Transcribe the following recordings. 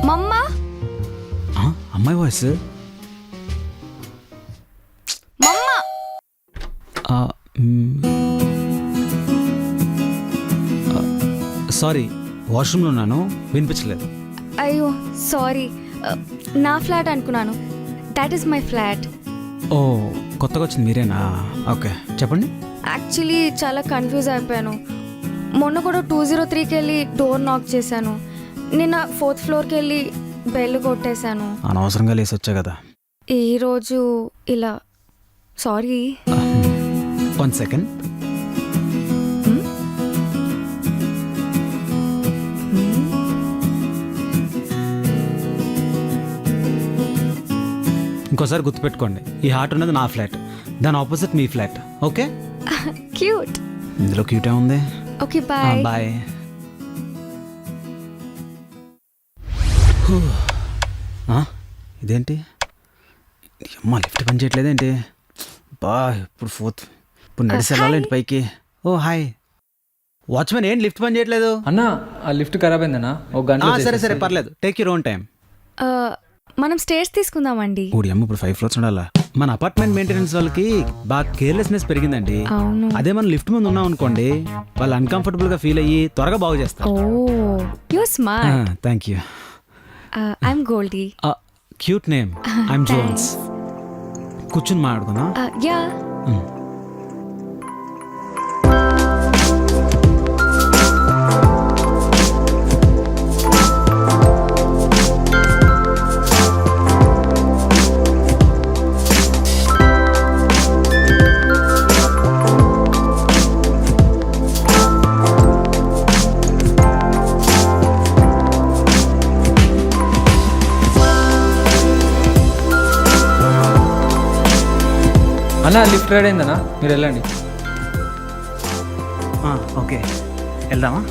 మమ్మా అమ్మాయి వాయిస్. మమ్మా సారీ, వాష్రూమ్లో ఉన్నాను, వినిపించలేదు. అయ్యో సారీ, నా ఫ్లాట్ అనుకున్నాను. That is my flat. Oh, కొత్తగా వచ్చింది మీరేనా? ఓకే, చెప్పండి. యాక్చువల్లీ చాలా కన్ఫ్యూజ్ అయిపోయాను. మొన్న కూడా 203కి వెళ్ళి డోర్ నాక్ చేశాను. నిన్న 4th ఫ్లోర్కి వెళ్ళి బెల్ కొట్టేశాను. అనవసరంగా లేసి వచ్చా కదా. ఈరోజు ఇలా సారీ. 1 సెకండ్. ఇంకోసారి గుర్తుపెట్టుకోండి, ఈ హార్ట్ ఉన్నది నా ఫ్లాట్, దాని ఆపోజిట్ మీ ఫ్లాట్. ఓకే? క్యూట్. ఇందులో క్యూటే ఉంది. Okay bye. బాయ్. ఇదేంటి అమ్మా, లిఫ్ట్ పని చేయట్లేదేంటి? బా, ఇప్పుడు 4th, ఇప్పుడు నడిచి వెళ్ళాలేంటి పైకి? ఓ హాయ్ వాచ్మెన్, ఏంటి లిఫ్ట్ పని చేయట్లేదు? అన్నా ఆ లిఫ్ట్ ఖరాబ్ అయిందన్నా, ఒక గంట. సరే పర్లేదు, టేక్ యూర్ ఓన్ టైం. మనం స్టేర్స్ తీసుకుందామండి. ఊడి అమ్మ, ఇప్పుడు 5 ఫ్లోర్స్ ఉండాలా? మన అపార్ట్మెంట్ మెయింటెనెన్స్ వాళ్ళకి బాగా కేర్లెస్నెస్ పెరిగిందండి. అవును. అదే మనం లిఫ్ట్ ముందు ఉన్నాం అనుకోండి, వాళ్ళు అన్కంఫర్టబుల్ గా ఫీల్ అయ్యి త్వరగా బాగు చేస్తారు. Oh you smart. Thank you. I'm Goldie. Cute name. I'm Jones. కూర్చుని మాట్లాడుకుందాం. యా. అన్నా లిఫ్ట్ రెడీ అయిందన్నా, మీరు వెళ్ళండి. ఓకే, వెళ్దామా?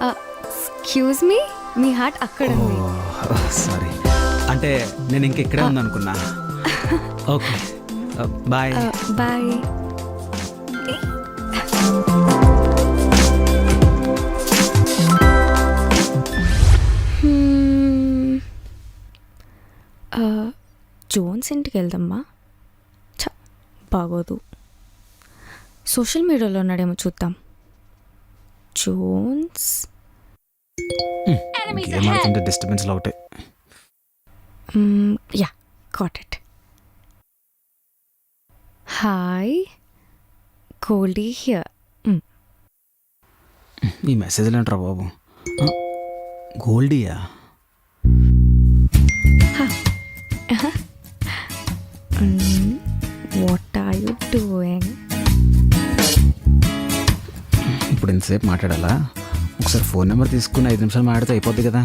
ఎక్స్క్యూజ్ మీ, మీ హార్ట్ అక్కడ ఉంది. సారీ, అంటే నేను ఇంక ఇక్కడే ఉందనుకున్నా. Okay bye. బాయ్. జోన్స్ ఇంటికి వెళ్దామ్మా. బాగోదు. సోషల్ మీడియాలో ఉన్నాడేమో చూద్దాం. జోన్స్ ఏమవుతుంటే డిస్టర్బెన్స్లో ఒకటే. Yeah, got it. Hi, Goldie here. ఈ మెసేజ్లు ఏంట్రా బాబు? గోల్డీయా? What are you doing? ఇప్పుడు ఇంతసేపు మాట్లాడాలా? ఒకసారి ఫోన్ నెంబర్ తీసుకుని 5 నిమిషాలు మాట్లాడితే అయిపోద్ది కదా.